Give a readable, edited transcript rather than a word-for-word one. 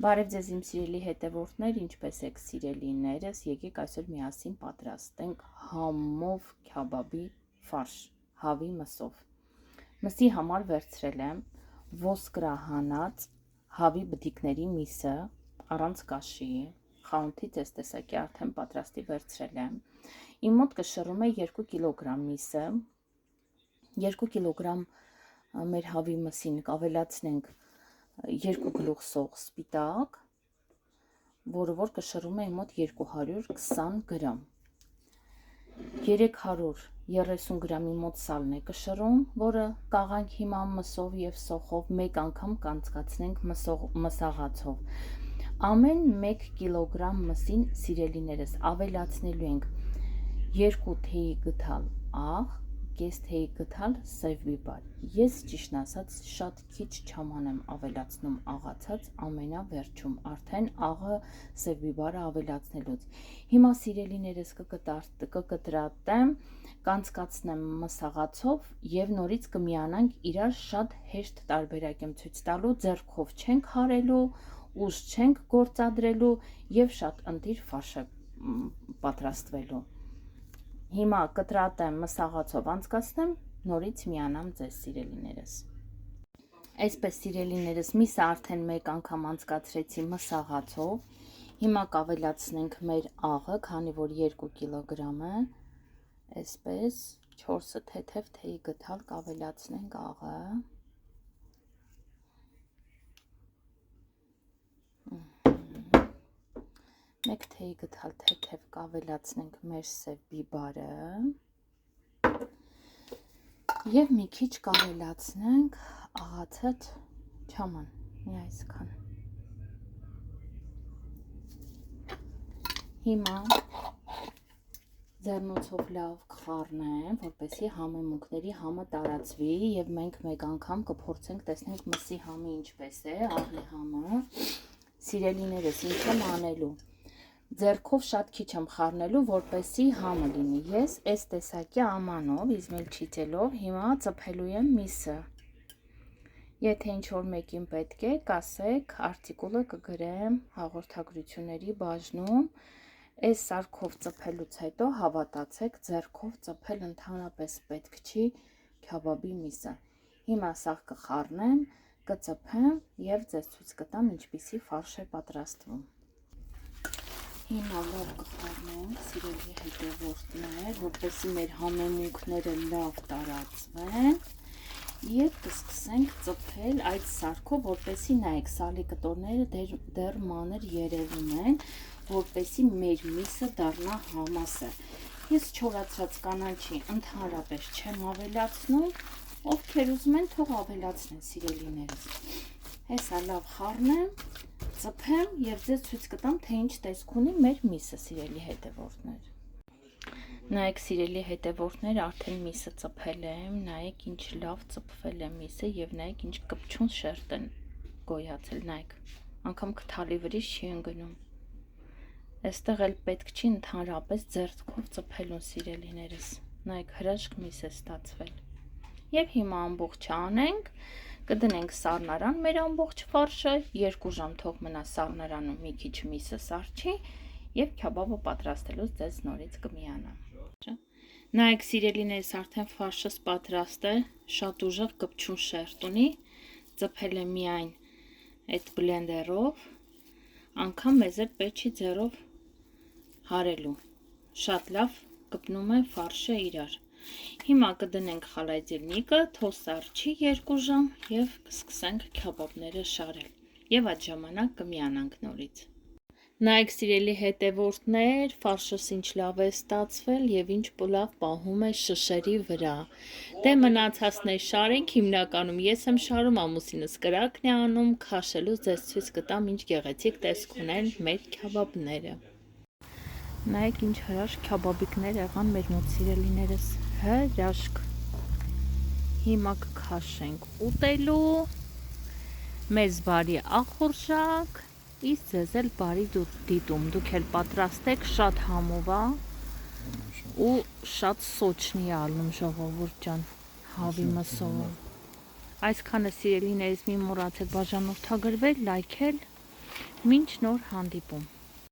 Բարև ձեզ իմ սիրելի հետևորդներ, ինչպես եք սիրելիներս, եկեք այսօր միասին պատրաստենք համով քյաբաբի ֆարշ, հավի մսով։ Մսի համար վերցրել եմ ոսկրահանած հավի բտիկների միսը, առանց կաշի, խանութից այս տեսակի արդեն պատրաստի վերցրել եմ։ Իմ մոտ կշռում է 2 կիլոգրամ միսը, 2 կիլոգրամ մեր հավի մսին կավելացնենք 2 գլուխ սող սպիտակ, որը որ կշռում է իմ մոտ 220 գրամ, 330 գրամի մոտ սալն է կշռում, որը կաղանք հիմա մսով և սոխով մեկ անգամ կանցկացնենք մսաղացով։ Ամեն 1 կիլոգրամ մսին սիրելիներս ավելացնելու ենք 2 թեյի գթալ աղ, կես թեյի գթալ սև բիբար։ Ես ճիշտն ասած շատ քիչ չամանեմ ավելացնում աղացած, ամենավերջում արդեն աղը սև բիբարը ավելացնելուց։ Հիմա սիրելիներս կկտրատեմ, կանցկացնեմ մսաղացով և նորից կմիանանք իրար շատ հեշտ տարբերակ եմ ցույց տալու, ձեռքով չենք հարելու, ուժ չենք գործադրելու և շատ ընտիր ֆարշ է պատրաստվելու։ Հիմա կտրատեմ մսաղացով անցկացնեմ, նորից միանամ ձեզ սիրելիներս։ Այսպես սիրելիներս միսը արդեն մեկ անգամ անցկացրեցի մսաղացով, հիմա կավելացնենք մեր աղը, քանի որ 2 կիլոգրամ է, այսպես 4 թեթև թեյի գթալ կավելացնենք աղը։ Մեկ թեյի գթալ թեթև կավելացնենք մեր սև բիբարը և մի քիչ կավելացնենք աղացած չաման, մի այսքան։ Հիմա ձեռնոցով լավ կխառնեմ, որպեսզի համեմունքների համը տարածվի և մենք մեկ անգամ կփորձենք տեսնենք մսի համը ինչպես է, աղի համը։ Սիրելիներս ինչ եմ անելու։ Ձեռքով շատ քիչ եմ խառնելու, որպեսզի համը լինի։ Ես այս տեսակի ամանով, իզմելչիցելով, հիմա ծփելու եմ միսը։ Եթե ինչ-որ մեկին պետք է, կասեք, արտիկուլը կգրեմ հաղորդագրությունների բաժնում։ Այս սարքով ծփելուց հետո հավատացեք, ձեռքով ծփել ընդհանրապես պետք չի քյաբաբի միսը։ Հիմա սաղ կխառնեմ, կծփեմ և ձեզ ցույց կտամ ինչպիսի ֆարշ է պատրաստվում։ Հիմա լավ կխառնենք, սիրելի հետևորդներ, որպեսզի մեր համեմունքները լավ տարածվեն և կսկսենք ծփել այդ սարքով, որպեսզի նայեք, սալի կտորները դեռ մանր երևում են, որպեսզի մեր միսը դառնա համասը։ Ես չորացրած կանաչի ընդհանրապես չեմ ավելացնում, ովքեր ուզում են թող ավելացնեն սիրելիներս։ Հեսա լավ խառնեմ, ծփեմ և ձեզ ցույց կտամ, թե ինչ տեսք ունի մեր միսը, սիրելի հետևորդներ։ Նայեք սիրելի հետևորդներ, արդեն միսը ծփել եմ, նայեք ինչ լավ ծփվել է միսը և նայեք ինչ կպչուն շերտ են գոյացել, նայեք, անգամ քթալի վրից չի ընկնում։ Այստեղ էլ պետք չի ընդհանրապես ձեռքով ծփելուն սիրելիներս, նայեք հրաշք միս է ստացվել։ Եվ հիմա ամբողջը անենք, կդնենք սառնարան մեր ամբողջ ֆարշը, 2 ժամ թող մնա սառնարանում մի քիչ միսը սառչի և քյաբաբը պատրաստելուց ձեզ նորից կմիանամ։ Նայեք սիրելիներս, արդեն ֆարշս պատրաստ է, շատ ուժեղ կպչուն շերտ ունի, ծփել եմ միայն այդ բլենդերով, անգամ մեզ էլ պետք չի ձեռով հարելու, շատ լավ կպնում է ֆարշը իրար։ Հիմա կդնենք խալայձելնիկը, թող սառչի 2 ժամ և կսկսենք քյաբաբները շարել և այդ ժամանակ կմիանանք նորից։ Նայեք սիրելի հետևորդներ, ֆարշս ինչ լավ է ստացվել և ինչ լավ պահում է շշերի վրա։ Դե մնացածներ շարենք, հիմնականում ես եմ շարում, ամուսինս կրակն է անում, քաշելուց ձեզ ցույց կտամ ինչ գեղեցիկ տեսք ունեն մեր քյաբաբները։ Նայեք ինչ հրաշք քյաբաբիկներ եղան մեր մոտ սիրելիներս, հրաշք։ Հիմա կքաշենք ուտելու, մեզ բարի ախորժակ, իսկ ձեզ էլ բարի դիտում, դուք էլ պատրաստեք, շատ համով է ու շատ սոչնի է ալնում ժողովուրդ ջան, հավի մսով։ Այսքանը սիրելիներս մի մոռացեք բաժանորդագրվել, լայքել Մինչ նոր հանդիպում։